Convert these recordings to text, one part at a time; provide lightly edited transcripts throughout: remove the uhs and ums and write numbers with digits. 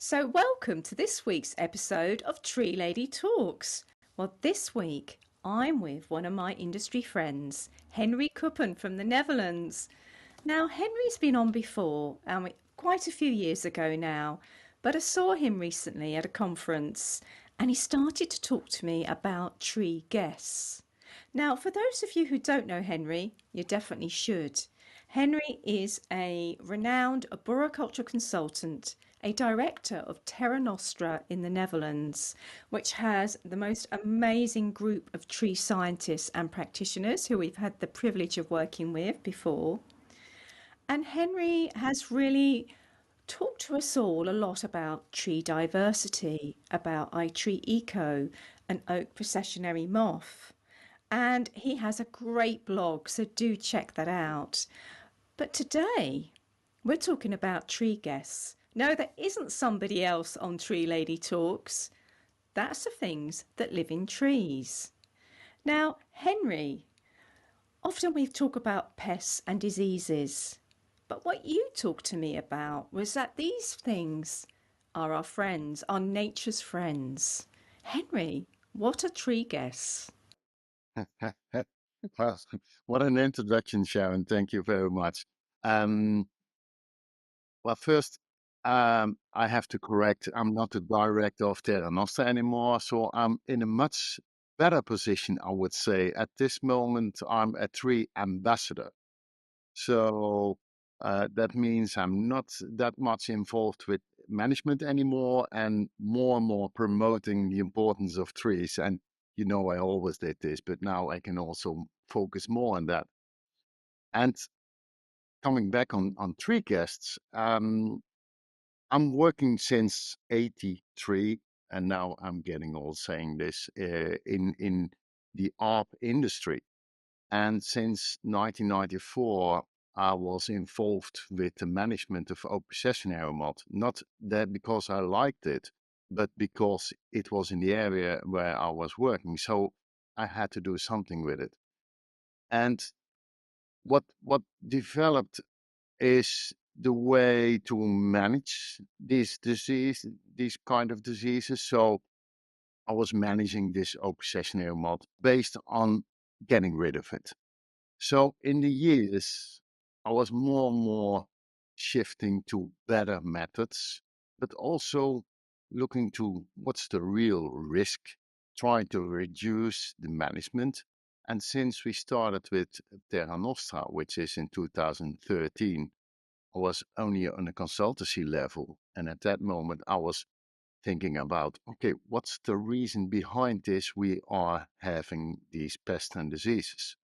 So, welcome to this week's episode of Tree Lady Talks. Well, this week I'm with one of my industry friends, Henry Kuppen from the Netherlands. Now, Henry's been on before, quite a few years ago now, but I saw him recently at a conference and he started to talk to me about tree guests. Now, for those of you who don't know Henry, you definitely should. Henry is a renowned arboriculture consultant, a director of Terra Nostra in the Netherlands, which has the most amazing group of tree scientists and practitioners who we've had the privilege of working with before. And Henry has really talked to us all a lot about tree diversity, about iTree Eco and oak processionary moth. And he has a great blog, so do check that out. But today, we're talking about tree guests. No, there isn't somebody else on Tree Lady Talks. That's the things that live in trees. Now, Henry, often we talk about pests and diseases, but what you talked to me about was that these things are our friends, are nature's friends. Henry, what are tree guests? Well, what an introduction, Sharon. Thank you very much. Um, well, first, I have to correct, I'm not the director of Terra Nostra anymore, so I'm in a much better position, I would say. At this moment, I'm a tree ambassador. So that means I'm not that much involved with management anymore and more promoting the importance of trees. And you know, I always did this, but now I can also focus more on that. And coming back on tree guests, I'm working since 83, and now I'm getting old saying this in the ARP industry. And since 1994, I was involved with the management of Processionary Moth. Not that because I liked it, but because it was in the area where I was working. So I had to do something with it. And what developed is the way to manage this disease, these kind of diseases. So I was managing this Processionary Moth based on getting rid of it. So in the years, I was more and more shifting to better methods, but also looking to what's the real risk, trying to reduce the management. And since we started with Terra Nostra, which is in 2013, I was only on a consultancy level. And at that moment, I was thinking about, okay, what's the reason behind this? We are having these pests and diseases.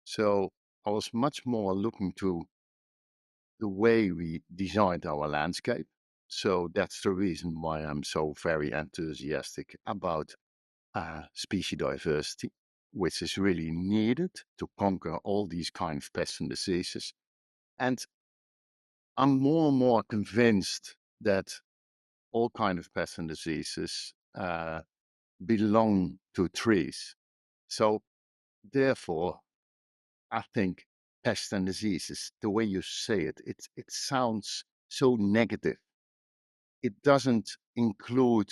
So I was much more looking to the way we designed our landscape. So that's the reason why I'm so very enthusiastic about species diversity, which is really needed to conquer all these kind of pests and diseases. And I'm more and more convinced that all kind of pests and diseases belong to trees. So therefore, I think pests and diseases, the way you say it sounds so negative. It doesn't include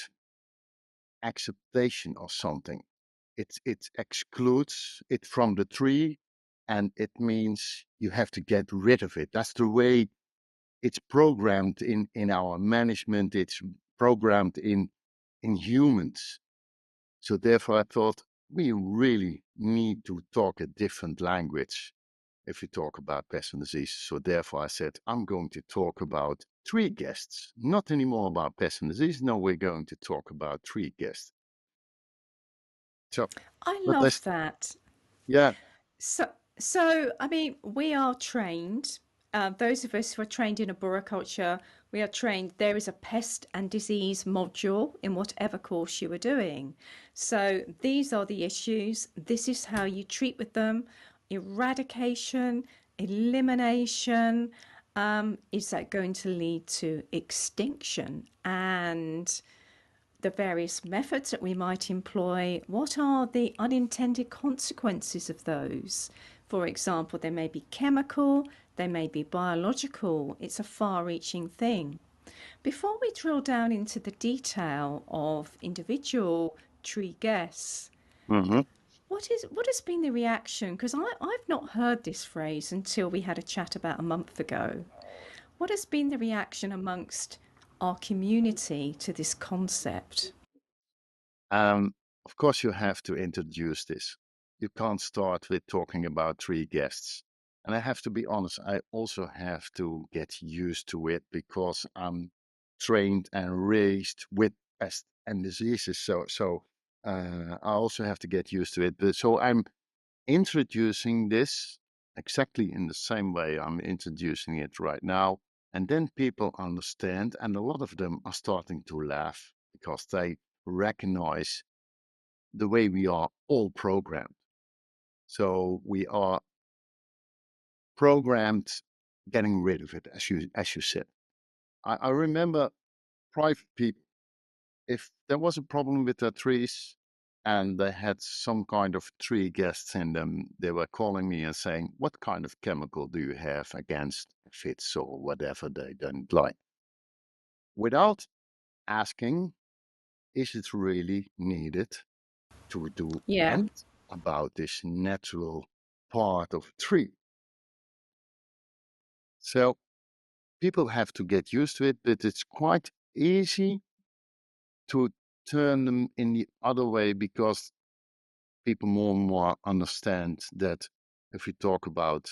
acceptation of something. It excludes it from the tree, and it means you have to get rid of it. That's the way it's programmed in our management. It's programmed in humans. So therefore, I thought we really need to talk a different language if you talk about pests and diseases. So therefore I said, I'm going to talk about tree guests, not anymore about pests and disease. No, we're going to talk about tree guests. So, I but love let's, that. yeah, So, I mean, we are trained. Those of us who are trained in arboriculture, we are trained. There is a pest and disease module in whatever course you are doing. So these are the issues. This is how you treat with them. Eradication, elimination. Is that going to lead to extinction? And the various methods that we might employ, what are the unintended consequences of those? For example, they may be chemical, they may be biological. It's a far reaching thing. Before we drill down into the detail of individual tree guests, Hmm. what has been the reaction? Because I've not heard this phrase until we had a chat about a month ago. What has been the reaction amongst our community to this concept? Of course, you have to introduce this. You can't start with talking about three guests. And I have to be honest, I also have to get used to it because I'm trained and raised with pests and diseases. I also have to get used to it. But so I'm introducing this exactly in the same way I'm introducing it right now. And then people understand, and a lot of them are starting to laugh because they recognize the way we are all programmed. So we are programmed getting rid of it, as you said. I remember private people, if there was a problem with their trees and they had some kind of tree guests in them, they were calling me and saying, "What kind of chemical do you have against fits or whatever they don't like?" Without asking, is it really needed to do Yeah. anything about this natural part of a tree? So people have to get used to it, but it's quite easy to turn them in the other way because people more and more understand that if we talk about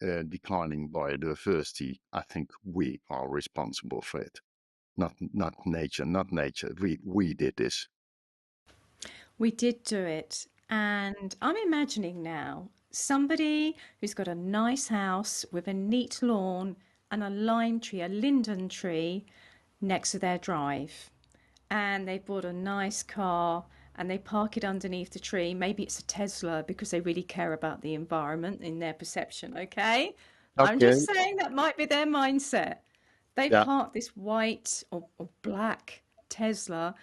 declining biodiversity, I think we are responsible for it, not nature, not nature. We did this. We did do it. And I'm imagining now somebody who's got a nice house with a neat lawn and a lime tree, a linden tree next to their drive. And they bought a nice car and they park it underneath the tree. Maybe it's a Tesla because they really care about the environment in their perception, okay? I'm Okay. just saying that might be their mindset. They Yeah. park this white or black Tesla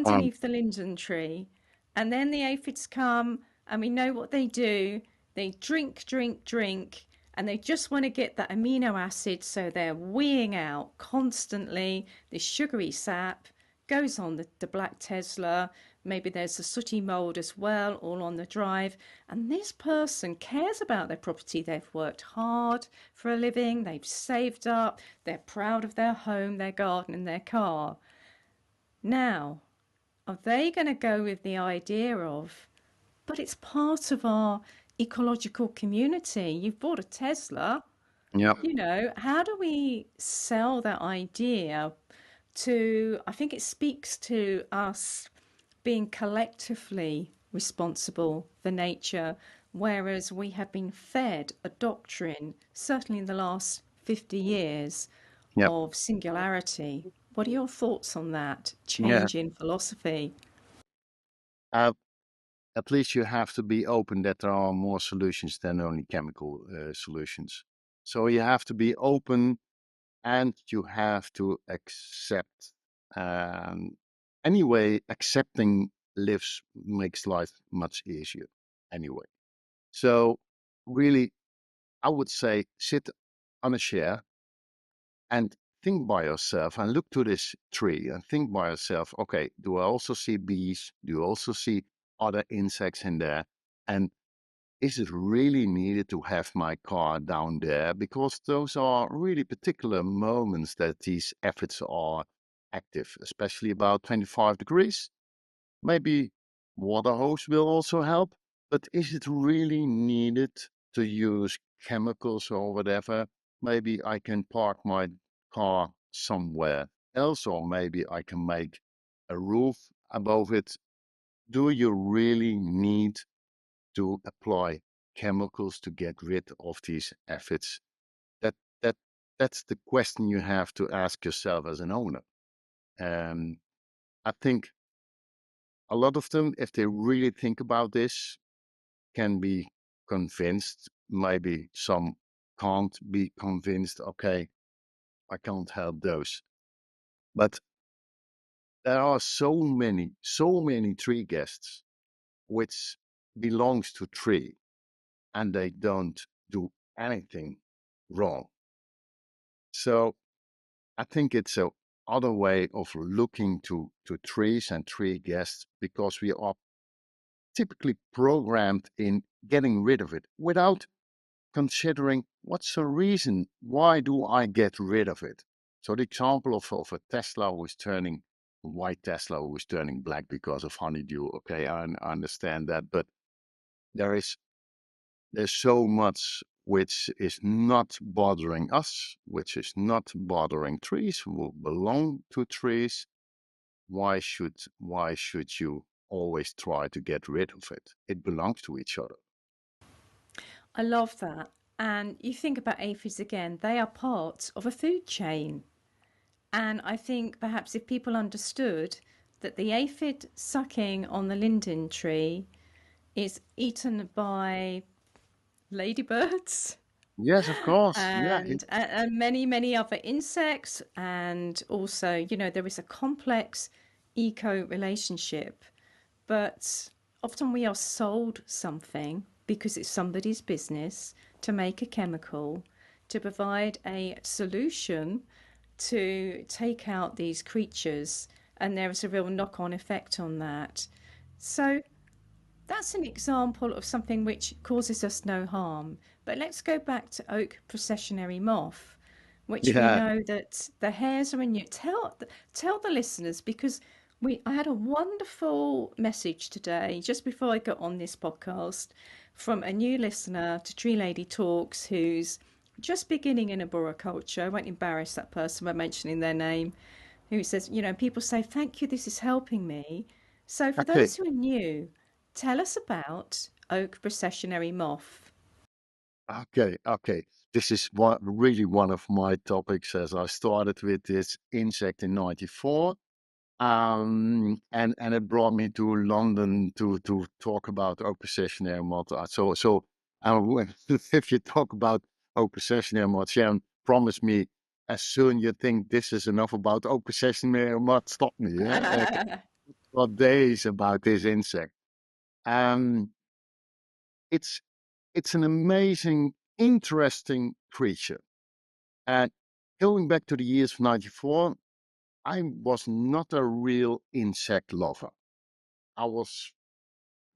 Um, underneath the linden tree, and then the aphids come, and we know what they do. They drink, drink, drink, and they just want to get that amino acid, so they're weeing out constantly this sugary sap goes on the black Tesla. Maybe there's a sooty mold as well, all on the drive. And this person cares about their property. They've worked hard for a living, they've saved up, they're proud of their home, their garden, and their car. Now, are they going to go with the idea of, but it's part of our ecological community? You've bought a Tesla. yeah. How do we sell that idea to, I think it speaks to us being collectively responsible for nature, whereas we have been fed a doctrine, certainly in the last 50 years, Yeah. of singularity. What are your thoughts on that Yeah. change in philosophy? Uh, at least you have to be open that there are more solutions than only chemical solutions. So you have to be open and you have to accept. Um, anyway, accepting lives makes life much easier. Anyway, so really, I would say sit on a chair and think by yourself and look to this tree and think by yourself. Okay, do I also see bees? Do you also see other insects in there? And is it really needed to have my car down there? Because those are really particular moments that these efforts are active, especially about 25 degrees. Maybe water hose will also help, but is it really needed to use chemicals or whatever? Maybe I can park my car somewhere else, or maybe I can make a roof above it. Do you really need to apply chemicals to get rid of these aphids? That that that's the question you have to ask yourself as an owner. And I think a lot of them, if they really think about this, can be convinced. Maybe some can't be convinced. Okay, I can't help those. But there are so many tree guests which belongs to tree and they don't do anything wrong. So I think it's a other way of looking to trees and tree guests, because we are typically programmed in getting rid of it without considering what's the reason, why do I get rid of it? So the example of a Tesla who is turning a white Tesla who is turning black because of honeydew. Okay, I understand that, but there is there's so much which is not bothering us, which is not bothering trees, who belong to trees. Why should you always try to get rid of it? It belongs to each other. I love that. And you think about aphids again, they are part of a food chain. And I think perhaps if people understood that the aphid sucking on the linden tree is eaten by ladybirds Yes, of course. Yeah, and many other insects, and also, there is a complex eco relationship. But often we are sold something because it's somebody's business to make a chemical to provide a solution to take out these creatures, and there is a real knock on effect on that. So that's an example of something which causes us no harm. But let's go back to oak processionary moth, which we yeah. know that the hairs are in you. Tell the listeners, because I had a wonderful message today just before I got on this podcast from a new listener to Tree Lady Talks who's just beginning in arboriculture. I won't embarrass that person by mentioning their name. Who says, people say, thank you, this is helping me. So, for Okay, those who are new, tell us about oak processionary moth. okay. This is really one of my topics, as I started with this insect in '94. And it brought me to London to talk about oppositionary moth. If you talk about oppositionary moth, Sharon, promise me as soon you think this is enough about oppositionary moth, stop me. Yeah, for days about this insect. Um, it's it's an amazing, interesting creature. And going back to the years of '94, I was not a real insect lover. I was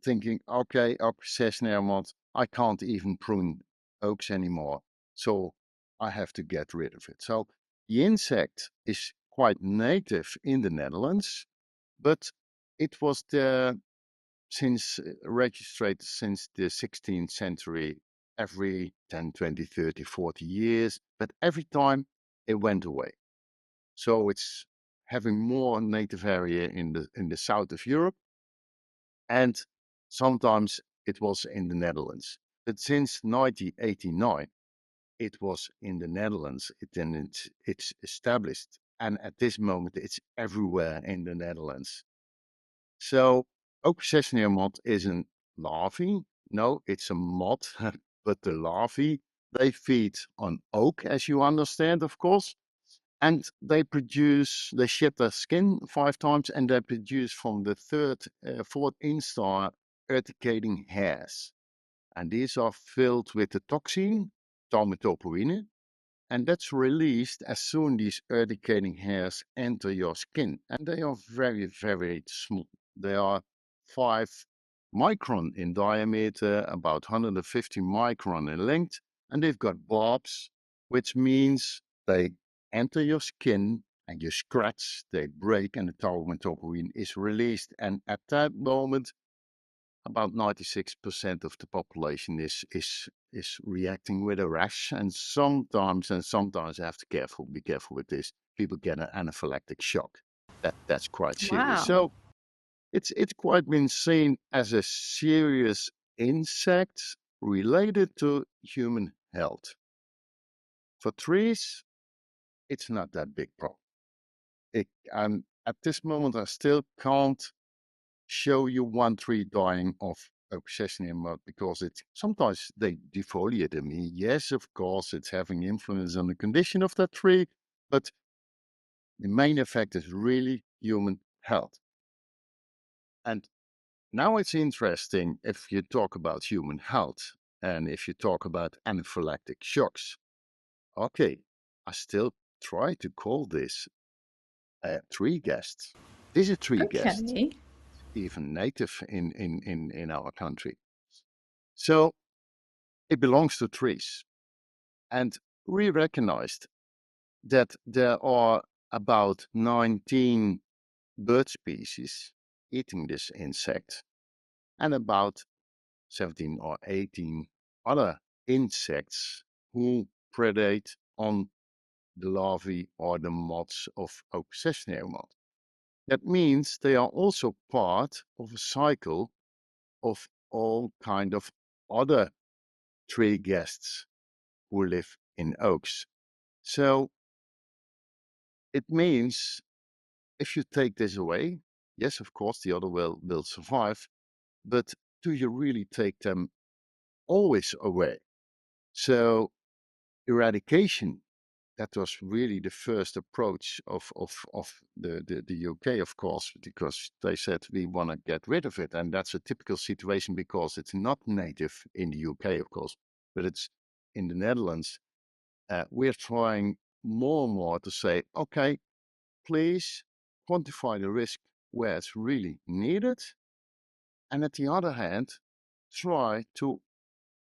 thinking, okay, our processionary moth, I can't even prune oaks anymore. So I have to get rid of it. So the insect is quite native in the Netherlands, but it was there registered since the 16th century, every 10, 20, 30, 40 years. But every time it went away. So it's having more native area in the south of Europe, and sometimes it was in the Netherlands. But since 1989, it was in the Netherlands. It's established, and at this moment, it's everywhere in the Netherlands. So, oak processionary moth isn't larvae. No, it's a moth, but the larvae they feed on oak, as you understand, of course, and they shed their skin 5 times, and they produce from the fourth instar urticating hairs. And these are filled with the toxin, talmetoporine, and that's released as soon these urticating hairs enter your skin. And they are very, very small. They are 5 micron in diameter, about 150 micron in length, and they've got barbs, which means they enter your skin and you scratch, they break, and the talmetoporine is released. And at that moment, about 96% of the population is reacting with a rash, and sometimes I have to be careful with this. People get an anaphylactic shock. That's quite serious. Wow. So it's quite been seen as a serious insect related to human health. For trees, it's not that big problem. At this moment, I still can't show you one tree dying of obsession mode, because it's sometimes they defoliate them. Yes, of course, it's having influence on the condition of that tree, but the main effect is really human health. And now it's interesting if you talk about human health and if you talk about anaphylactic shocks. Okay, I still try to call this tree guests. This is tree guest, Okay. even native in our country. So it belongs to trees. And we recognized that there are about 19 bird species eating this insect and about 17 or 18 other insects who predate on the larvae or the moths of Processionary moth. That means they are also part of a cycle of all kind of other tree guests who live in oaks. So it means if you take this away, yes, of course, the other will survive, but do you really take them always away? So eradication, that was really the first approach of the UK, of course, because they said we want to get rid of it. And that's a typical situation because it's not native in the UK, of course, but it's in the Netherlands. We're trying more and more to say, okay, please quantify the risk where it's really needed. And at the other hand, try to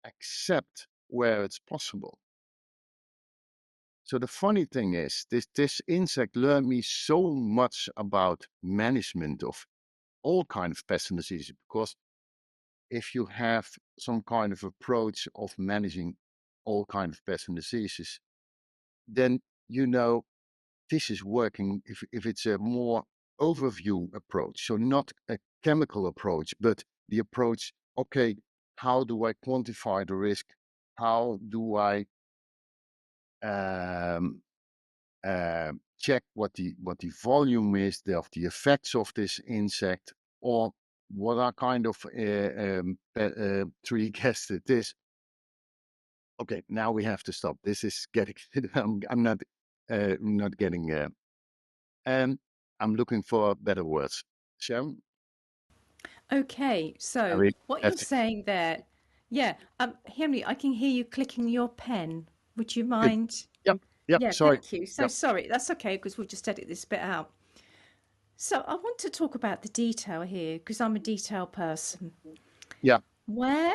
accept where it's possible. So the funny thing is, this insect learned me so much about management of all kind of pest and diseases. Because if you have some kind of approach of managing all kind of pests and diseases, then you know this is working if it's a more overview approach. So not a chemical approach, but the approach, okay, how do I quantify the risk? How do I um, check what the volume is of the effects of this insect, or what are kind of tree guests it is. Okay, now we have to stop. This is getting. I'm not getting. And I'm looking for better words. Sharon, Okay, I so really what have you're to. saying there, yeah, Henry, I can hear you clicking your pen. Would you Good. mind? Yep. Yep. Yeah, Sorry. thank you. So Yep. sorry, that's okay because we'll just edit this bit out. So I want to talk about the detail here because I'm a detail person. Yeah. Where,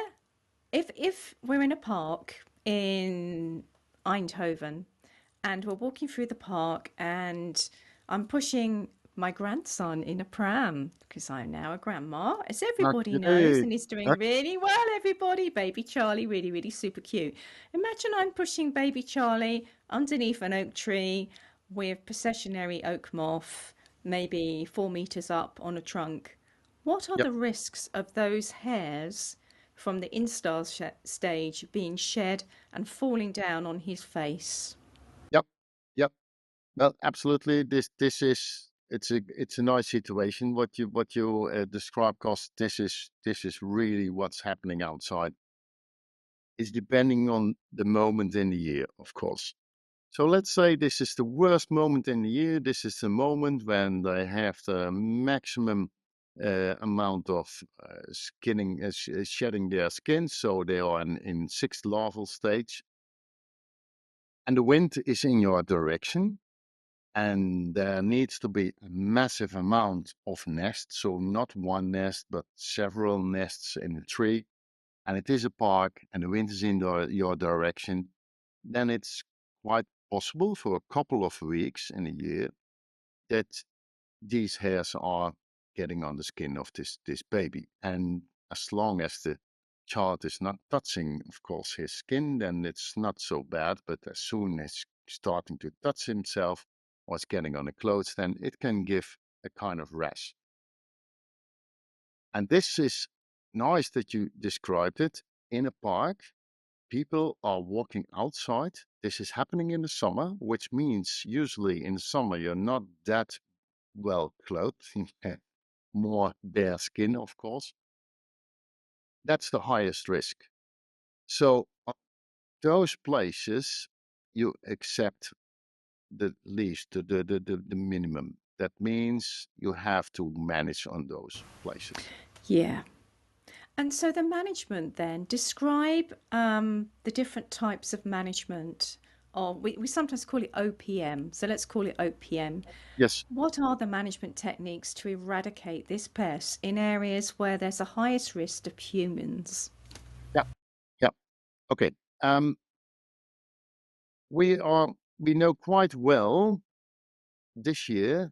if we're in a park in Eindhoven and we're walking through the park and I'm pushing my grandson in a pram because I'm now a grandma, as everybody knows, Okay. and he's doing Uh, really well, everybody. Baby Charlie, really, really super cute. Imagine I'm pushing baby Charlie underneath an oak tree with processionary oak moth, maybe 4 meters up on a trunk. What are yep. the risks of those hairs from the install stage being shed and falling down on his face? Yep. Yep. Well, absolutely. This is it's a nice situation what you describe because this is really what's happening outside. It's depending on the moment in the year, of course. So let's say this is the worst moment in the year. This is the moment when they have the maximum amount of shedding their skin. So they are in sixth larval stage, and the wind is in your direction. And there needs to be a massive amount of nests. So not one nest, but several nests in the tree. And it is a park and the wind is in your direction. Then it's quite possible for a couple of weeks in a year that these hairs are getting on the skin of this baby. And as long as the child is not touching, of course, his skin, then it's not so bad. But as soon as starting to touch himself or it's getting on the clothes, then it can give a kind of rash. And this is nice that you described it in a park. People are walking outside. This is happening in the summer, which means usually in the summer you're not that well clothed, more bare skin, of course. That's the highest risk. So, those places you accept the least, the minimum. That means you have to manage on those places. Yeah. And so the management then, describe the different types of management of, we sometimes call it OPM, so let's call it OPM. Yes. What are the management techniques to eradicate this pest in areas where there's a highest risk of humans? Yeah. Yeah. Okay. Um, we know quite well this year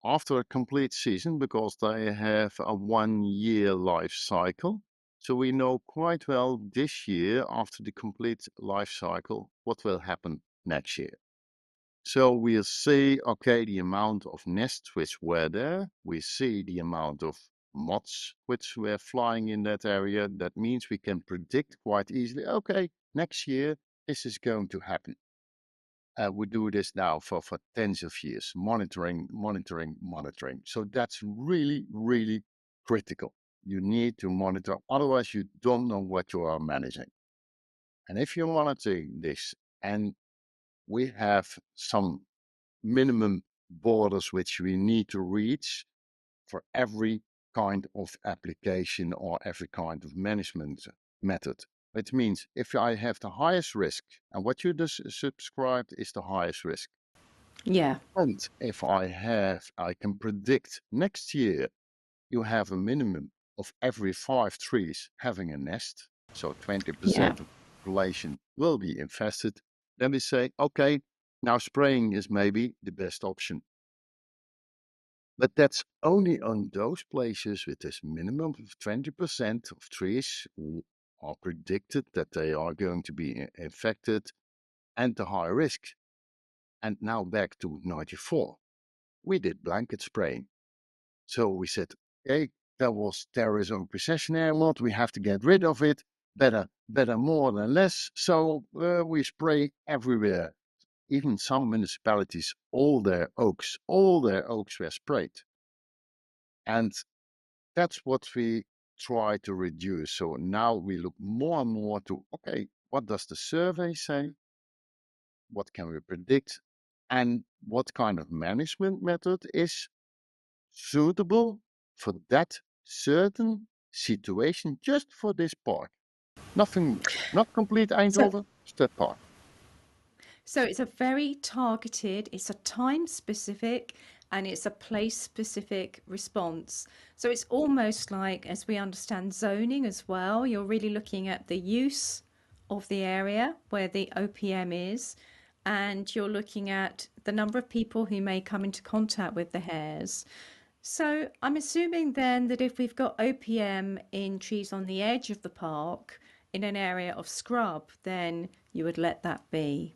after a complete season because they have a 1 year life cycle. So we know quite well this year after the complete life cycle what will happen next year. So we'll see, okay, the amount of nests which were there. We see the amount of moths which were flying in that area. That means we can predict quite easily, okay, next year this is going to happen. We do this now for tens of years, monitoring. So that's really, really critical. You need to monitor, otherwise you don't know what you are managing. And if you're monitoring this, and we have some minimum borders which we need to reach for every kind of application or every kind of management method. It means if I have the highest risk, and what you just subscribed is the highest risk. Yeah, And if I can predict next year you have a minimum of every 5 trees having a nest, so yeah, 20% of the population will be infested, then we say, okay, now spraying is maybe the best option. But that's only on those places with this minimum of 20% of trees who are predicted that they are going to be infected and the high risk. And now back to 94. We did blanket spraying. So we said, okay, there is a processionary moth. We have to get rid of it. Better more than less. So we spray everywhere. Even some municipalities, all their oaks were sprayed. And that's what we try to reduce. So now we look more and more to, okay, what does the survey say? What can we predict? And what kind of management method is suitable for that certain situation just for this park? Nothing more. Not complete so Eindhoven, just that park. so it's a very targeted, it's a time specific, and it's a place specific response. So it's almost like, as we understand zoning as well, you're really looking at the use of the area where the OPM is, and you're looking at the number of people who may come into contact with the hares. So I'm assuming then that if we've got OPM in trees on the edge of the park in an area of scrub, then you would let that be.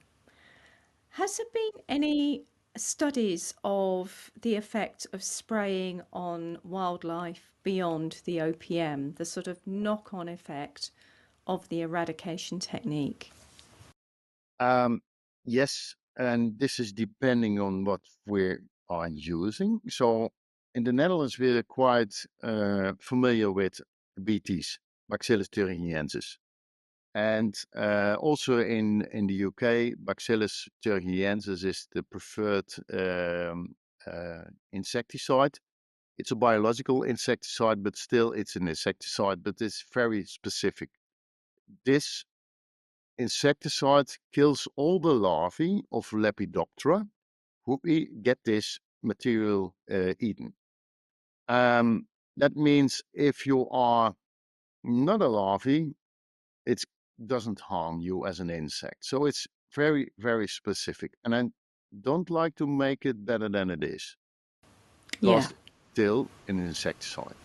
Has there been any studies of the effect of spraying on wildlife beyond the OPM, the sort of knock-on effect of the eradication technique? Um, yes, and this is depending on what we are using. So in the Netherlands, we're quite familiar with BTs, Bacillus thuringiensis. And also in the UK, Bacillus thuringiensis is the preferred insecticide. It's a biological insecticide, but still it's an insecticide, but it's very specific. This insecticide kills all the larvae of Lepidoptera who get this material eaten. That means if you are not a larvae, it doesn't harm you as an insect. So it's very, very specific. And I don't like to make it better than it is Yeah, because it's still an insecticide.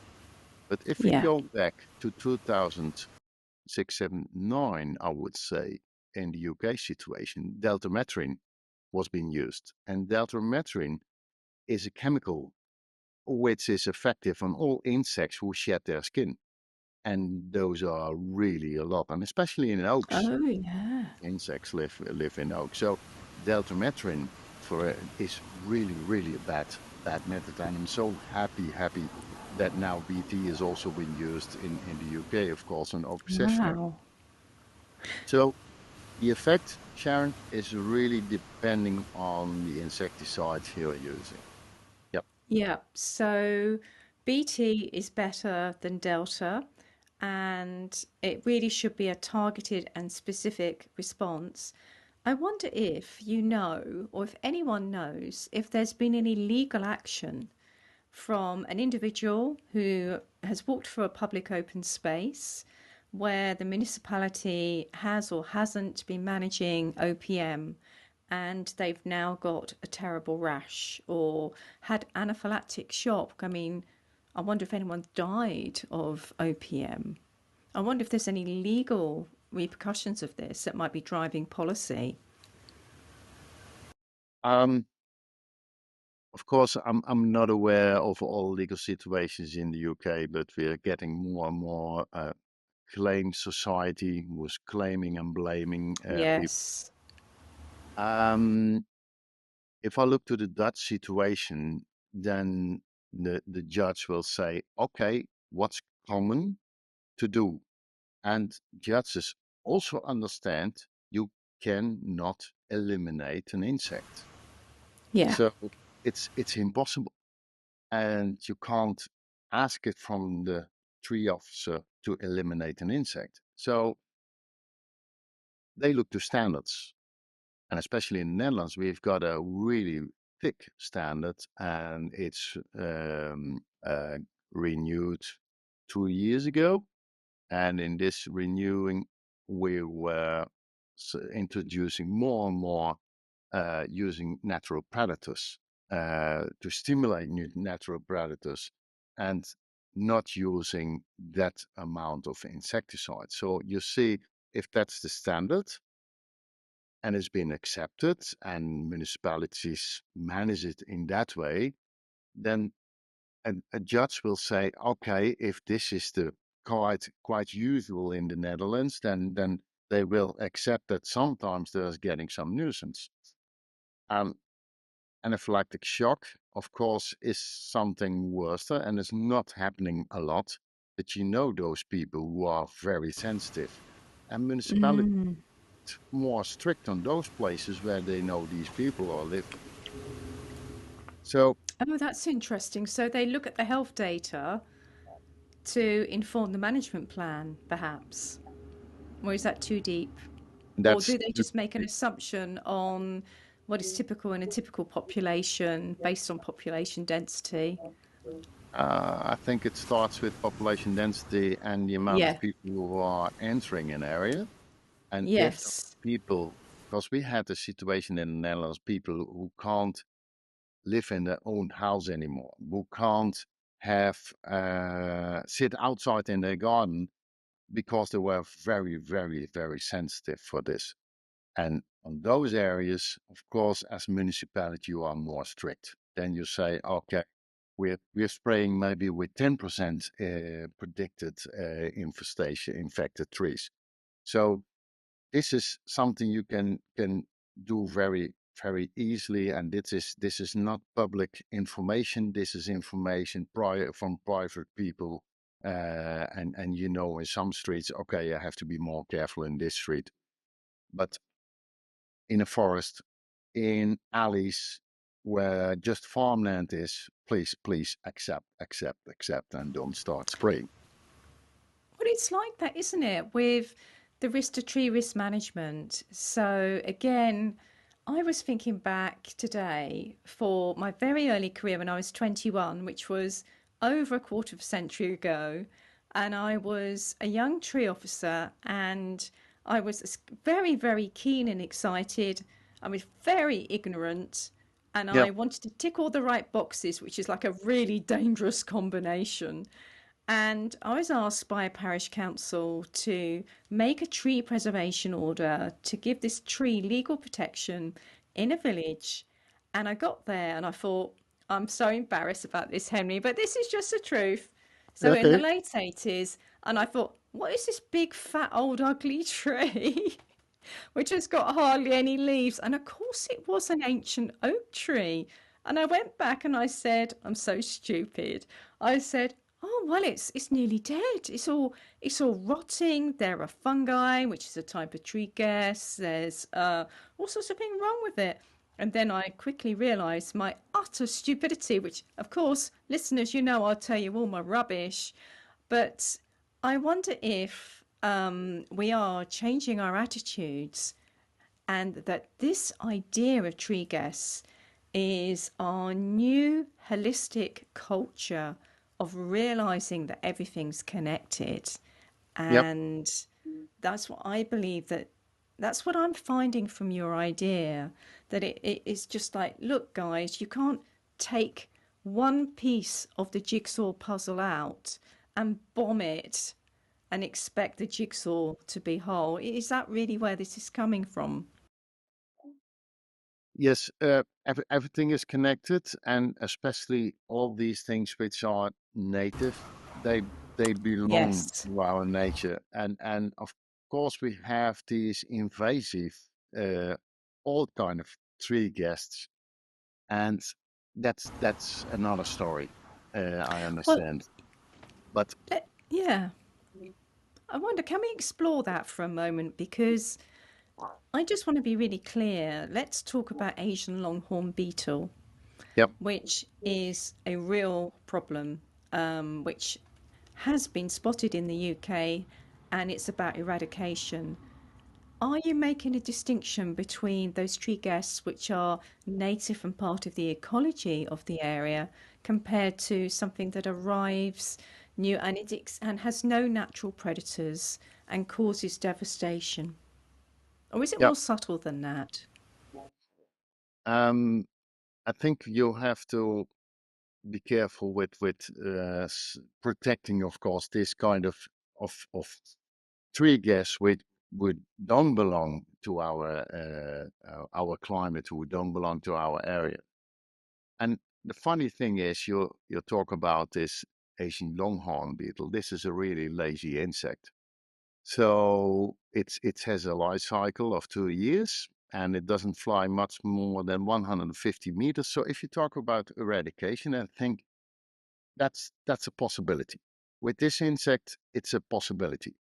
But if we yeah. go back to 2006, 7, 9, I would say, in the UK situation, deltametrin was being used. And deltametrin is a chemical which is effective on all insects who shed their skin. And those are really a lot, and especially in oaks. Oh, yeah. Insects live in oak. So deltametrin is really a bad method, and I'm so happy that now BT is also being used in the UK, of course, on oak processionary. Wow. So the effect, Sharon, is really depending on the insecticides you're using. Yep. Yeah. So BT is better than Delta, and it really should be a targeted and specific response. I wonder if you know, or if anyone knows, if there's been any legal action from an individual who has walked through a public open space where the municipality has or hasn't been managing OPM and they've now got a terrible rash or had anaphylactic shock. I mean, I wonder if anyone's died of OPM. I wonder if there's any legal repercussions of this that might be driving policy. Um, of course, I'm not aware of all legal situations in the UK, but we are getting more and more claim society was claiming and blaming people. Yes. Um, if I look to the Dutch situation, then the judge will say, okay, what's common to do? And judges also understand you cannot eliminate an insect. Yeah. So it's impossible. And you can't ask it from the tree officer to eliminate an insect. So they look to standards. And especially in the Netherlands, we've got a really thick standard, and it's renewed 2 years ago. And in this renewing, we were introducing more and more using natural predators to stimulate new natural predators and not using that amount of insecticide. So you see, if that's the standard and it's been accepted and municipalities manage it in that way, then a judge will say, okay, if this is the quite usual in the Netherlands, then they will accept that sometimes there's getting some nuisance. Um, Anaphylactic shock, of course, is something worse and it's not happening a lot. But you know those people who are very sensitive, and municipalities Mm. more strict on those places where they know these people are living. So Oh, that's interesting. So they look at the health data to inform the management plan, perhaps? Or is that too deep? Or that's do they just make an assumption on what is typical in a typical population based on population density? I think it starts with population density and the amount of Yeah. people who are entering an area. And if those Yes. people, because we had a situation in the Netherlands, people who can't live in their own house anymore, who can't have sit outside in their garden because they were very, very, very sensitive for this. And on those areas, of course, as a municipality, you are more strict. Then you say, okay, we're spraying maybe with 10% predicted infestation, infected trees. So this is something you can do very very easily, and this is not public information. This is information prior from private people, and you know in some streets, okay, I have to be more careful in this street, but in a forest, in alleys where just farmland is, please accept, and don't start spraying. Well, it's like that, isn't it, with the risk to tree risk management? So, again, I was thinking back today for my very early career when I was 21, which was over a quarter of a century ago. And I was a young tree officer and I was very, very keen and excited. I was very ignorant and Yeah. I wanted to tick all the right boxes, which is like a really dangerous combination. And I was asked by a parish council to make a tree preservation order to give this tree legal protection in a village. And I got there and I thought, I'm so embarrassed about this, Henry, but this is just the truth. So in the Okay. late 80s, and I thought, what is this big, fat, old, ugly tree? Which has got hardly any leaves. And of course, it was an ancient oak tree. And I went back and I said, I'm so stupid. I said, oh well, it's nearly dead. It's all rotting. There are fungi, which is a type of tree gas. There's all sorts of things wrong with it. And then I quickly realised my utter stupidity, which, of course, listeners, you know, I'll tell you all my rubbish. But I wonder if we are changing our attitudes and that this idea of tree guests is our new holistic culture of realizing that everything's connected. Yep. And that's what I believe, that that's what I'm finding from your idea, that it is just like, look, guys, you can't take one piece of the jigsaw puzzle out and bomb it and expect the jigsaw to be whole. Is that really where this is coming from? Yes, everything is connected, and especially all these things which are native, they they belong Yes. to our nature, and of course we have these invasive, uh, all kind of tree guests, and that's another story. I Well, understand, but yeah, I wonder, can we explore that for a moment? Because I just want to be really clear. Let's talk about Asian longhorn beetle, yep, which is a real problem, which has been spotted in the UK, and it's about eradication. Are you making a distinction between those tree guests which are native and part of the ecology of the area compared to something that arrives new and and has no natural predators and causes devastation? Or is it yep. more subtle than that? Um, I think you have to be careful with protecting, of course, this kind of tree gas which would don't belong to our climate, who don't belong to our area. And the funny thing is, you talk about this Asian longhorn beetle. This is a really lazy insect. So it has a life cycle of 2 years, and it doesn't fly much more than 150 meters. So if you talk about eradication, I think that's a possibility. With this insect, it's a possibility.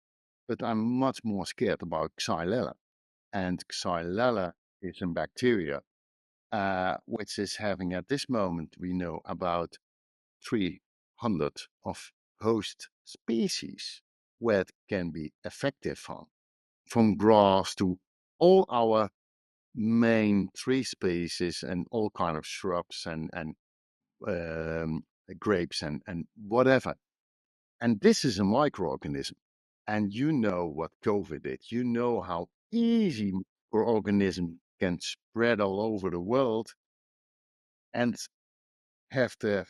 But I'm much more scared about Xylella. And Xylella is a bacteria which is having at this moment, we know about 300 of host species where it can be effective from grass to all our main tree species and all kind of shrubs and um, grapes and whatever. And this is a microorganism. And you know what COVID is. You know how easy microorganisms can spread all over the world and have their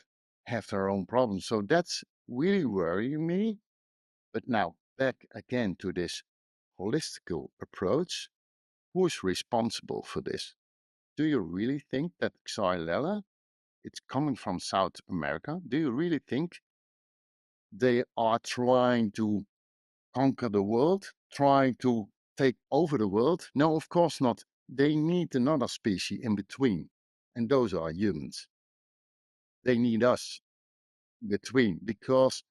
have their own problems. So that's really worrying me. But now back again to this holistical approach. Who is responsible for this? Do you really think that Xylella, it's coming from South America? Do you really think they are trying to conquer the world, trying to take over the world? No, of course not. They need another species in between, and those are humans. They need us between because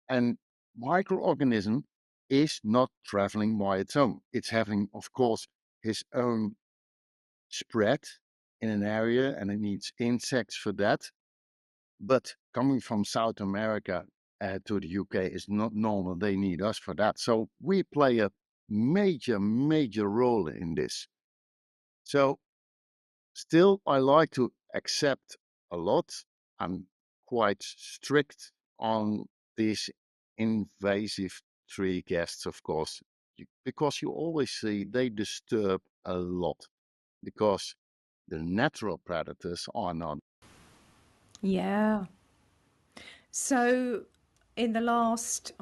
an microorganism is not traveling by its own. It's having, of course, his own spread in an area, and it needs insects for that. But coming from South America to the UK is not normal. They need us for that. So we play a major role in this. So still, I like to accept a lot. I'm quite strict on these invasive tree guests, of course, because you always see they disturb a lot because the natural predators are not. Yeah. So in the last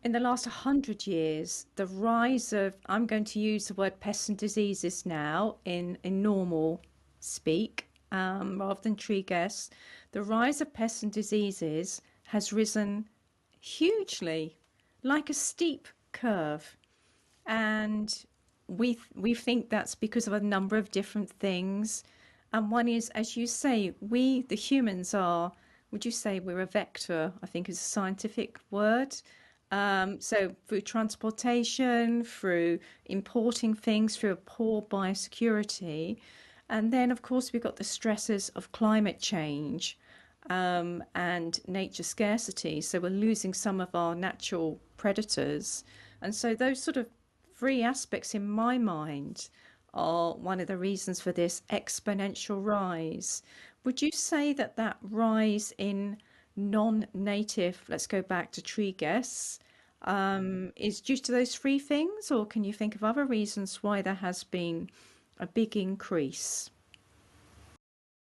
in the last 100 years, the rise of, I'm going to use the word pests and diseases now in normal speak, rather than tree guests, the rise of pests and diseases has risen hugely, like a steep curve. And we think that's because of a number of different things. And one is, as you say, we the humans are, would you say we're a vector? I think is a scientific word. So through transportation, through importing things, through a poor biosecurity, and then of course we've got the stresses of climate change, and nature scarcity. So we're losing some of our natural predators. And so those sort of three aspects in my mind are one of the reasons for this exponential rise. Would you say that that rise in non-native, let's go back to tree guests, is due to those three things, or can you think of other reasons why there has been a big increase?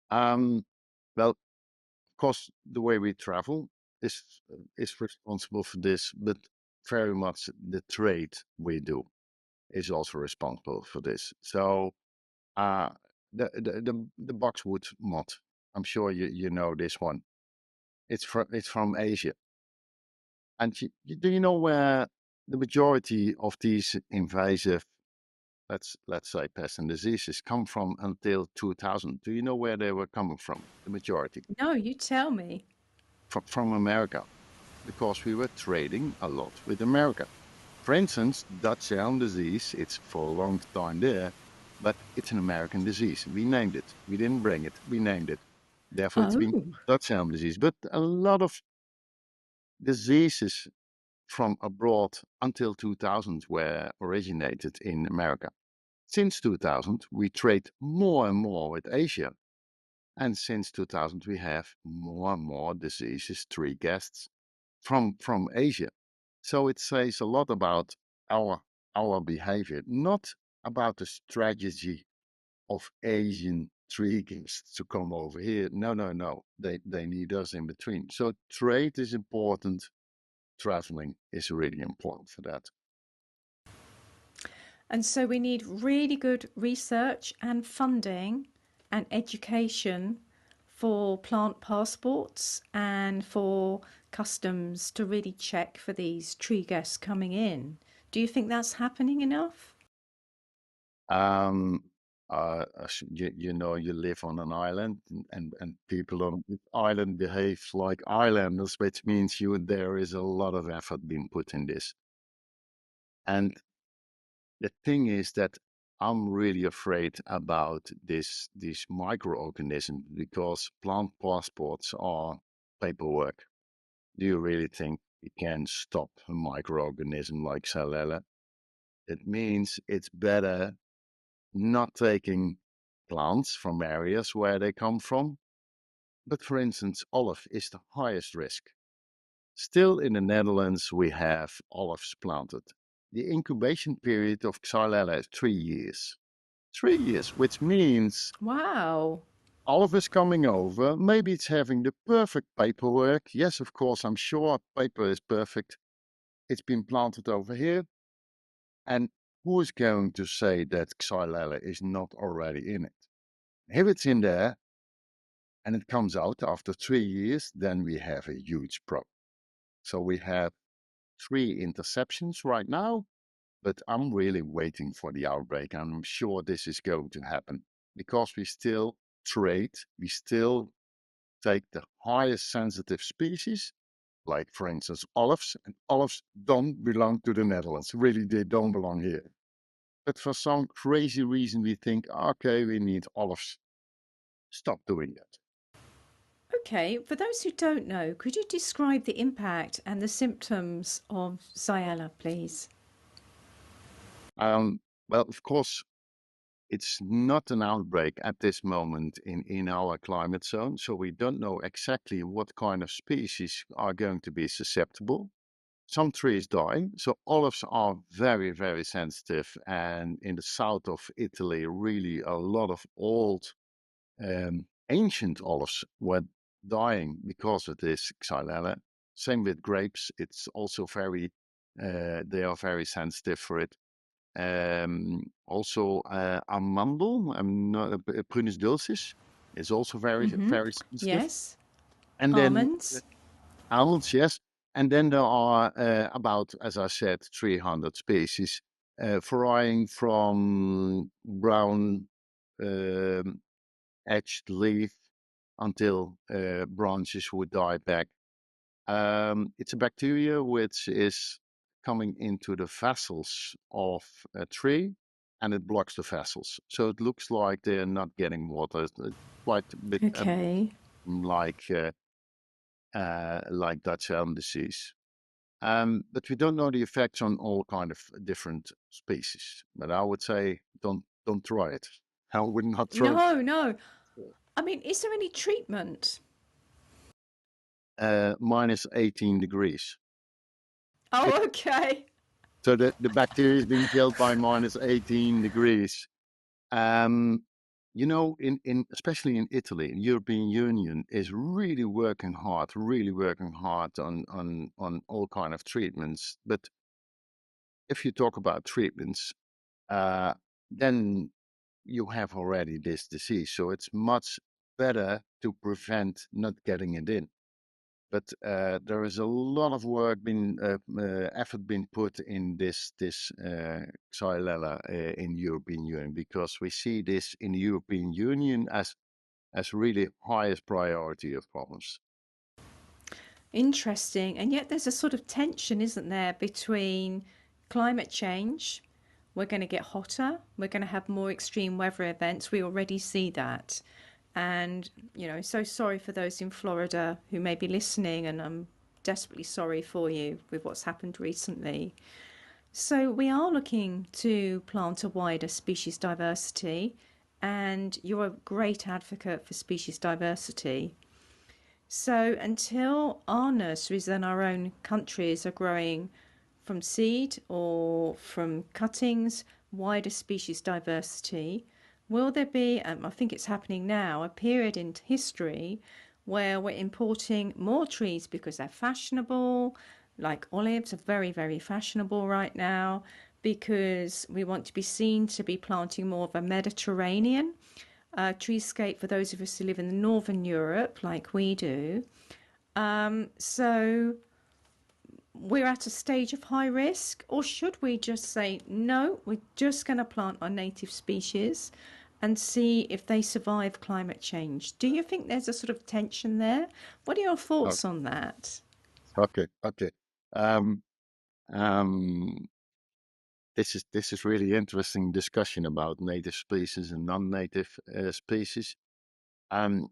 Um, well, of course, the way we travel is is responsible for this, but very much the trade we do is also responsible for this. So, uh, the boxwood moth, I'm sure you know this one. It's from Asia, and do you know where the majority of these invasive, let's say, pests and diseases come from until 2000? Do you know where they were coming from? The majority No, you tell me. from America, because we were trading a lot with America. For instance, Dutch elm disease, it's for a long time there, but it's an American disease. We named it. We didn't bring it. We named it. Therefore, it's been Oh. Dutch elm disease. But a lot of diseases from abroad until 2000 were originated in America. Since 2000, we trade more and more with Asia. And since 2000, we have more and more diseases, tree guests from Asia. So it says a lot about our our behavior, not about the strategy of Asian tree guests to come over here. No, no, no. They need us in between. So trade is important. Traveling is really important for that. And so we need really good research and funding and education for plant passports and for customs to really check for these tree guests coming in. Do you think that's happening enough? Um, you know, you live on an island, and people on the island behave like islanders, which means there is a lot of effort being put in this. And the thing is that I'm really afraid about these microorganisms, because plant passports are paperwork. Do you really think we can stop a microorganism like Xylella? It means it's better not taking plants from areas where they come from. But for instance, olive is the highest risk. Still in the Netherlands, we have olives planted. The incubation period of Xylella is 3 years. 3 years, which means Wow. olive is coming over. Maybe it's having the perfect paperwork. Yes, of course, I'm sure paper is perfect. It's been planted over here. And who is going to say that Xylella is not already in it? If it's in there and it comes out after 3 years, then we have a huge problem. So we have 3 interceptions right now, but I'm really waiting for the outbreak. And I'm sure this is going to happen because we still trade, we still take the highest sensitive species, like for instance olives, and olives don't belong to the Netherlands. Really, they don't belong here. But for some crazy reason, we think, okay, we need olives. Stop doing that. Okay, for those who don't know, could you describe the impact and the symptoms of Xylella, please? Well, of course, it's not an outbreak at this moment in our climate zone, so we don't know exactly what kind of species are going to be susceptible. Some trees die, so olives are very, very sensitive. And in the south of Italy, really a lot of old, ancient olives were dying because of this Xylella. Same with grapes; it's also they are very sensitive for it. Also, amandel, Prunus dulcis, is also very, Mm-hmm. very sensitive. Yes. And then Almonds. almonds, yes. And then there are about, as I said, 300 species, varying from brown um, edged leaf until branches would die back. It's a bacteria which is coming into the vessels of a tree, and it blocks the vessels. So it looks like they're not getting water. It's quite a bit Okay. like Dutch elm disease. But we don't know the effects on all kind of different species. But I would say don't try it. I would not throw No, no. I mean, is there any treatment? minus 18 degrees. Oh, okay. So the bacteria is being killed by minus 18 degrees. Um, in especially in Italy, the European Union is really working hard on all kind of treatments. But if you talk about treatments, uh, then you have already this disease. So it's much better to prevent not getting it in. But there is a lot of work effort been put in this Xylella in European Union, because we see this in the European Union as really highest priority of problems. Interesting. And yet there's a sort of tension, isn't there, between climate change, we're going to get hotter, we're going to have more extreme weather events. We already see that. And, so sorry for those in Florida who may be listening, and I'm desperately sorry for you with what's happened recently. So we are looking to plant a wider species diversity, and you're a great advocate for species diversity. So until our nurseries and our own countries are growing from seed or from cuttings, wider species diversity, will there be, I think it's happening now, a period in history where we're importing more trees because they're fashionable, like olives are very, very fashionable right now, because we want to be seen to be planting more of a Mediterranean treescape for those of us who live in Northern Europe, like we do. So we're at a stage of high risk, or should we just say, no, we're just going to plant our native species and see if they survive climate change? Do you think there's a sort of tension there? What are your Oh, thoughts on that? okay, okay. Um, um, this is really interesting discussion about native species and non-native species. Um,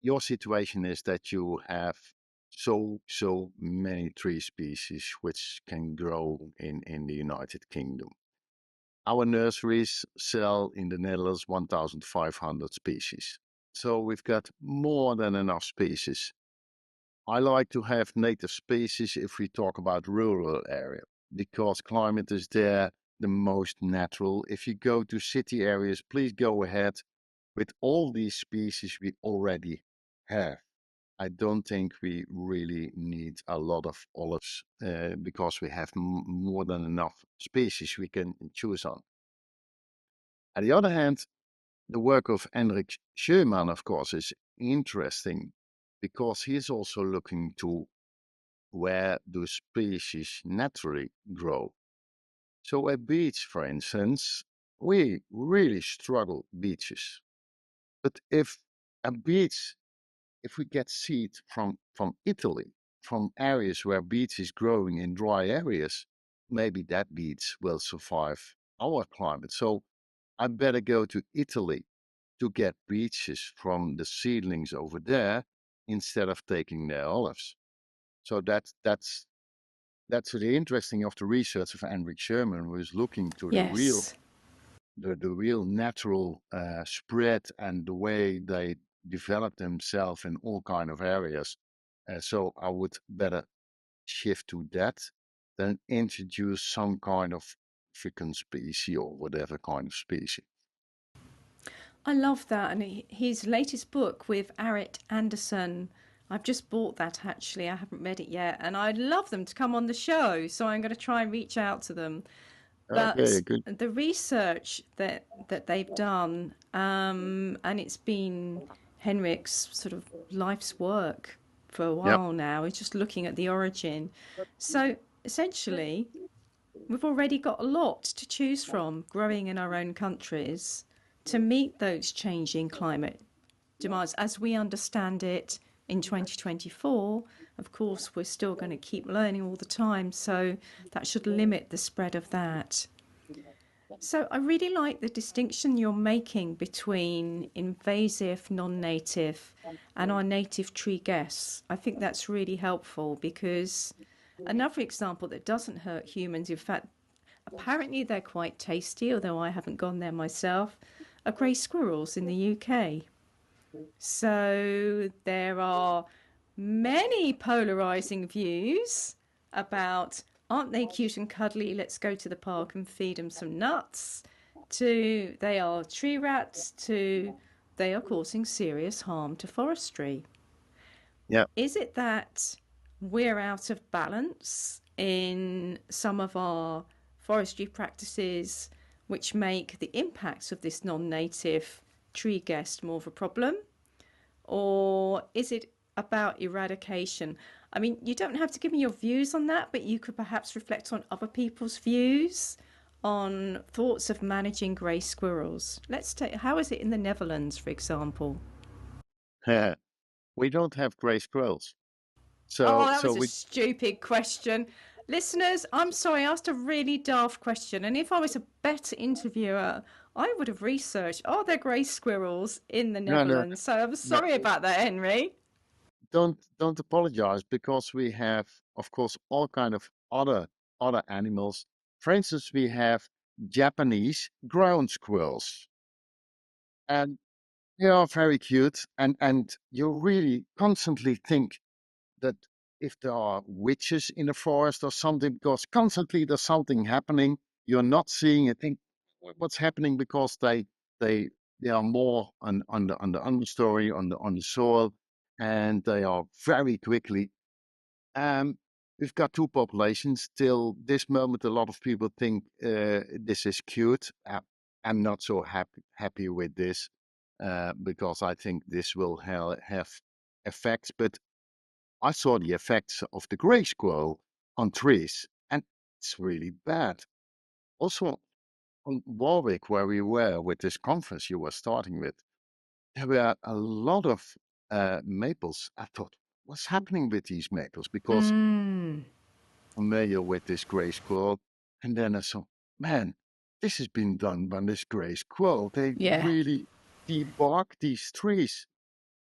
your situation is that you have so many tree species which can grow in the United Kingdom. Our nurseries sell in the Netherlands 1,500 species. So we've got more than enough species. I like to have native species if we talk about rural area, because climate is there the most natural. If you go to city areas, please go ahead with all these species we already have. I don't think we really need a lot of olives because we have more than enough species we can choose on. On the other hand, the work of Henrik Schumann, of course, is interesting because he is also looking to where do species naturally grow. So at beach, for instance, we really struggle beaches. But a beach, if we get seed from Italy, from areas where beech is growing in dry areas, maybe that beech will survive our climate. So I better go to Italy to get beeches from the seedlings over there instead of taking their olives. So that's really interesting of the research of Henrik Sherman, who is looking to Yes. the real natural spread and the way they develop themselves in all kind of areas. So I would better shift to that than introduce some kind of African species or whatever kind of species. I love that. And his latest book with Arit Anderson, I've just bought that actually. I haven't read it yet. And I'd love them to come on the show. So I'm going to try and reach out to them. But Okay, good. the research that they've done, and it's been Henrik's sort of life's work for a Yep. while now, is just looking at the origin. So essentially, we've already got a lot to choose from growing in our own countries to meet those changing climate demands as we understand it in 2024. Of course, we're still going to keep learning all the time, so that should limit the spread of that. So, I really like the distinction you're making between invasive, non native, and our native tree guests. I think that's really helpful because another example that doesn't hurt humans, in fact, apparently they're quite tasty, although I haven't gone there myself, are grey squirrels in the UK. So there are many polarizing views about aren't they cute and cuddly? Let's go to the park and feed them some nuts. To they are tree rats. To they are causing serious harm to forestry. Yeah. Is it that we're out of balance in some of our forestry practices, which make the impacts of this non native tree guest more of a problem? Or is it about eradication? I mean, you don't have to give me your views on that, but you could perhaps reflect on other people's views on thoughts of managing grey squirrels. Let's take, how is it in the Netherlands, for example? We don't have gray squirrels. Oh, So, that so was a we, stupid question. Listeners, I'm sorry, I asked a really daft question. And if I was a better interviewer, I would have researched are there grey squirrels in the no, no, Netherlands? So I'm no, sorry about that, Henry. don't apologize because we have, of course, all kind of other animals. For instance, we have Japanese ground squirrels, and they are very cute. And you really constantly think that if there are witches in the forest or something, because constantly there's something happening, you're not seeing it. Think what's happening because they they are more on the understory on the soil, and they are very quickly. Um, we've got two populations. Till this moment, a lot of people think this is cute. I'm not so happy with this because I think this will have effects. But I saw the effects of the gray squirrel on trees, and it's really bad. Also, on Warwick, where we were with this conference you were starting with, there were a lot of maples. I thought, what's happening with these maples? Because Mm, I'm familiar with this gray squirrel, and then I saw, man, this has been done by this gray squirrel. They yeah. really debark these trees.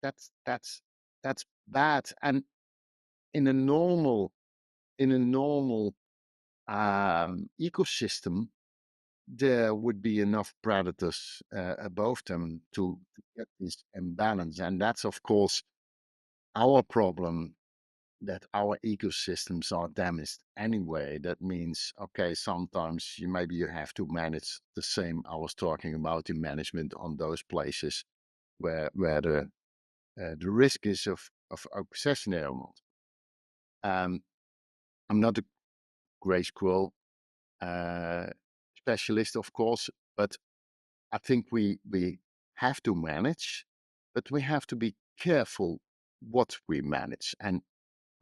That's that's bad. And in a normal in a normal ecosystem, there would be enough predators above them to get this imbalance. And that's, of course, our problem that our ecosystems are damaged anyway. That means, okay, sometimes maybe you have to manage the same. I was talking about the management on those places where the risk is of processionary mold. Um, I'm not a gray squirrel uh, specialist, of course, but I think we have to manage, but we have to be careful what we manage. And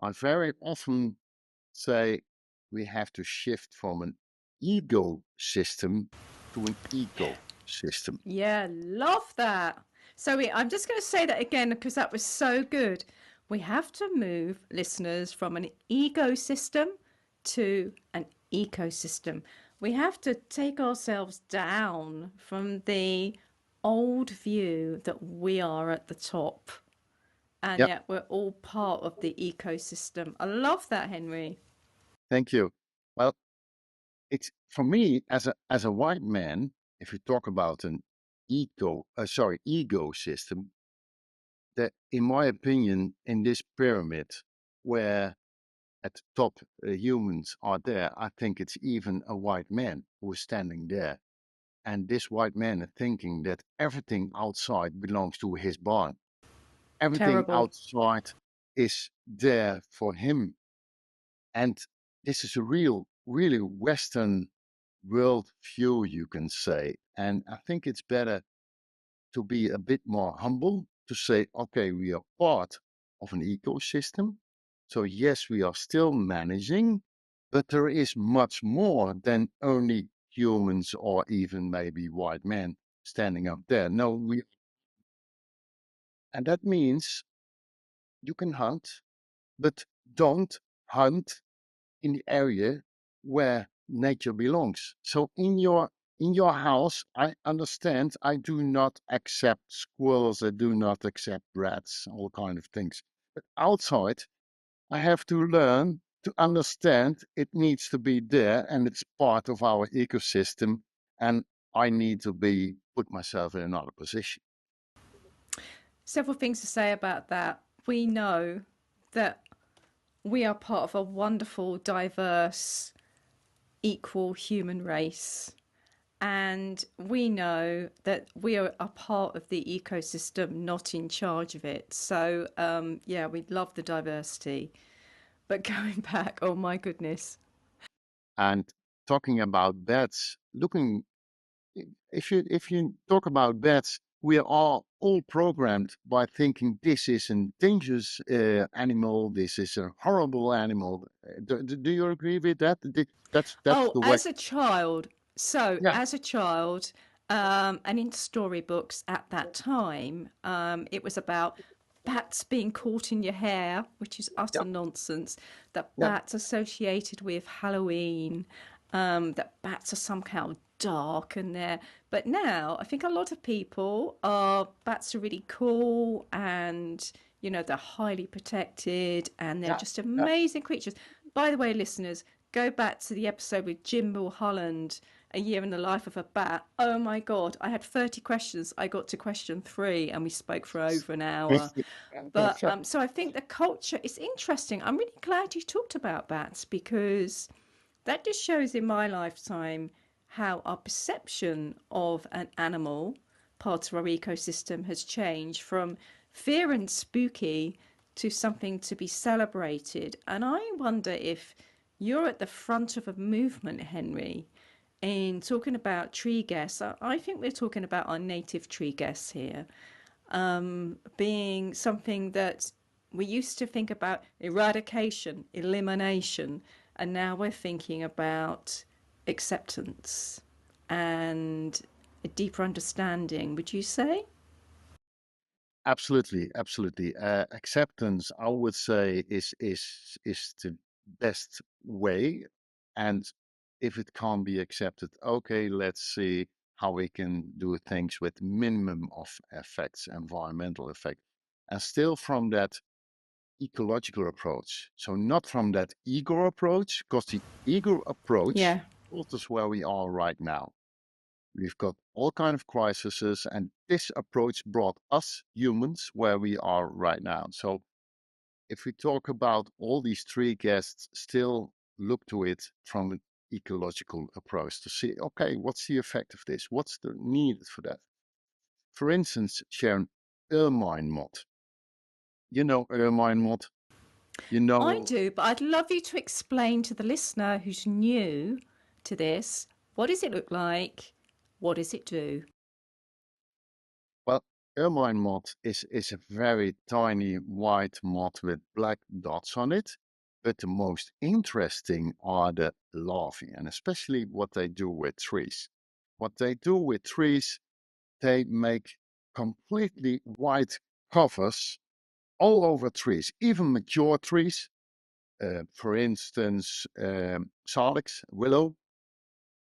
I very often say we have to shift from an ego system to an eco system. Yeah, love that. So I'm just going to say that again because that was so good. We have to move listeners from an ecosystem to an ecosystem. We have to take ourselves down from the old view that we are at the top and Yeah, yet we're all part of the ecosystem. I love that, Henry. thank you. Well, it's for me as a white man. If you talk about an ego system, that in my opinion, in this pyramid, where at the top humans are there, I think it's even a white man who is standing there. And this white man is thinking that everything outside belongs to his barn. Everything Terrible. outside is there for him. And this is a really Western world view, you can say. And I think it's better to be a bit more humble, to say, okay, we are part of an ecosystem. So, yes, we are still managing, but there is much more than only humans or even maybe white men standing up there. No, and that means you can hunt, but don't hunt in the area where nature belongs. So in your house, I understand I do not accept squirrels, I do not accept rats, all kind of things. But outside, I have to learn to understand it needs to be there and it's part of our ecosystem. And I need to be put myself in another position. Several things to say about that. We know that we are part of a wonderful, diverse, equal human race. And we know that we are a part of the ecosystem, not in charge of it. So, yeah, we love the diversity. But going back, oh my goodness. And talking about bats, looking if you talk about bats, we are all programmed by thinking this is a dangerous animal, this is a horrible animal. Do you agree with that? That's Oh, the way. as a child, so Yeah, as a child, and in storybooks at that time, it was about bats being caught in your hair, which is utter yeah, nonsense. That yeah. bats associated with Halloween, that bats are somehow dark and they're. But now I think a lot of people are bats are really cool and they're highly protected and they're Yeah, just yeah. amazing creatures. By the way, listeners, go back to the episode with Jim Mulholland, A Year in the Life of a Bat. Oh my God, I had 30 questions. I got to question 3 and we spoke for over an hour. But so I think the culture is interesting. I'm really glad you talked about bats because that just shows in my lifetime how our perception of an animal, part of our ecosystem, has changed from fear and spooky to something to be celebrated. And I wonder if you're at the front of a movement, Henry, in talking about tree guests. I think we're talking about our native tree guests here, being something that we used to think about eradication, elimination, and now we're thinking about acceptance and a deeper understanding, would you say? Absolutely, absolutely. Acceptance, I would say, is the best way. And if it can't be accepted, okay, let's see how we can do things with minimum of effects, environmental effect, and still from that ecological approach. So not from that ego approach, because the ego approach Yeah. brought us where we are right now. We've got all kind of crises, and this approach brought us humans where we are right now. So if we talk about all these three guests, still look to it from an ecological approach to see, okay, what's the effect of this? What's the need for that? For instance, Sharon, ermine moth. You know ermine moth. You I know, do, but I'd love you to explain to the listener who's new to this, what does it look like? What does it do? well, ermine moth is a very tiny white moth with black dots on it. But the most interesting are the larvae, and especially what they do with trees. What they do with trees, they make completely white covers all over trees, even mature trees. For instance, salix, willow,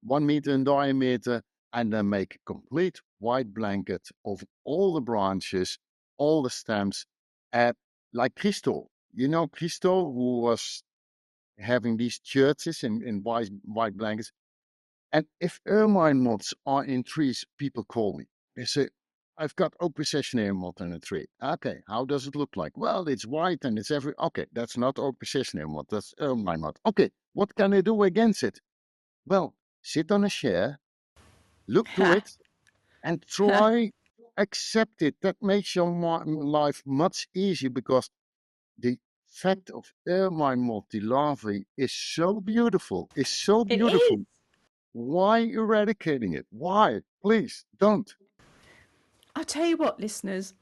1 meter in diameter, and then make a complete white blanket of all the branches, all the stems, uh, like Christo. You know Christo, who was having these churches in white blankets. And if ermine moths are in trees, people call me. They say, I've got oak processionary moth in a tree. Okay, how does it look like? Well, it's white and it's every. Okay, that's not oak processionary moth, that's ermine moth. Okay, what can I do against it? Well, sit on a chair, look to Ha! it, and try accept it. That makes your life much easier because the fact of ermine moth, the larvae, is so beautiful. Is so It is. beautiful. Why eradicating it? Why? Please don't. I'll tell you what, listeners,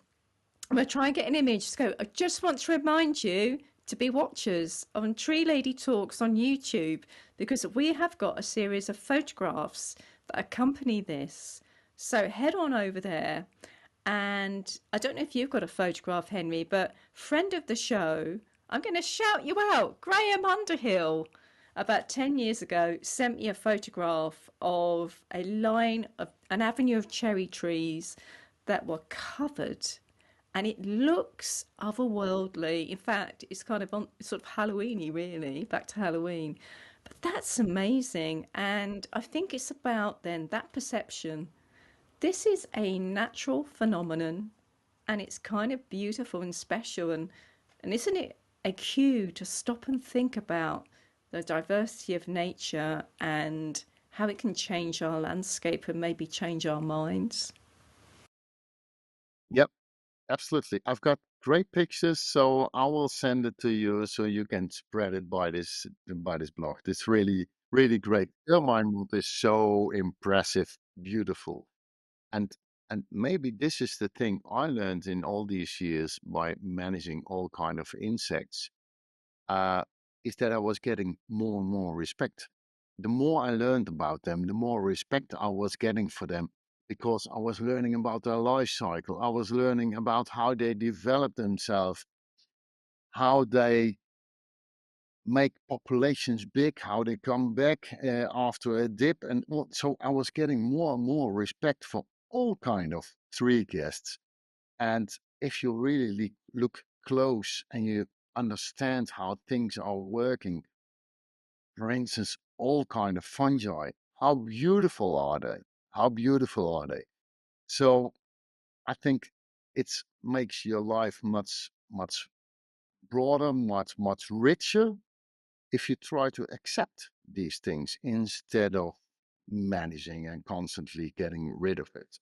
I'm going to try and get an image. So I just want to remind you to be watchers on Tree Lady Talks on YouTube because we have got a series of photographs that accompany this. So head on over there. And I don't know if you've got a photograph, Henry, but friend of the show, I'm going to shout you out. Graham Underhill, about 10 years ago, sent me a photograph of an avenue of cherry trees that were covered and it looks otherworldly. In fact, it's kind of on sort of Halloweeny, really, back to Halloween. But that's amazing. And I think it's about then that perception. This is a natural phenomenon and it's kind of beautiful and special. And isn't it a cue to stop and think about the diversity of nature and how it can change our landscape and maybe change our minds? Yep, absolutely. I've got great pictures, so I will send it to you so you can spread it by this blog. It's really, really great. Ermine wood is so impressive, beautiful. And and maybe this is the thing I learned in all these years by managing all kind of insects, uh, is that I was getting more and more respect. The more I learned about them, the more respect I was getting for them because I was learning about their life cycle. I was learning about how they develop themselves, how they make populations big, how they come back after a dip, and so I was getting more and more respect for all kind of tree guests. And if you really look close and you understand how things are working, for instance, all kind of fungi, how beautiful are they? How beautiful are they? So I think it makes your life much, much broader, much, much richer if you try to accept these things instead of managing and constantly getting rid of it.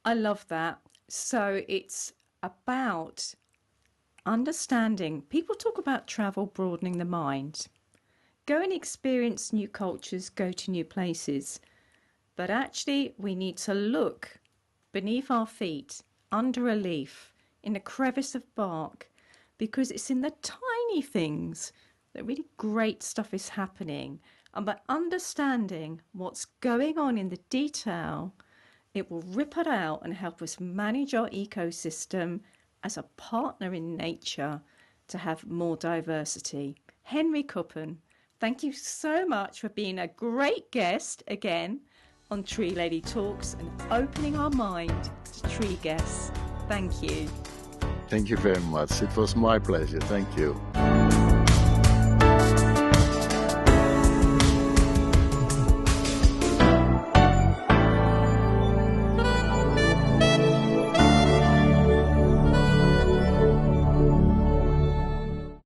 I love that. So it's about understanding. People talk about travel broadening the mind. Go and experience new cultures, go to new places. But actually, we need to look beneath our feet, under a leaf, in a crevice of bark, because it's in the tiny things that really great stuff is happening. And by understanding what's going on in the detail, it will rip it out and help us manage our ecosystem as a partner in nature to have more diversity. Henry Kuppen, thank you so much for being a great guest again on Tree Lady Talks and opening our mind to tree guests. Thank you. Thank you very much. It was my pleasure. Thank you.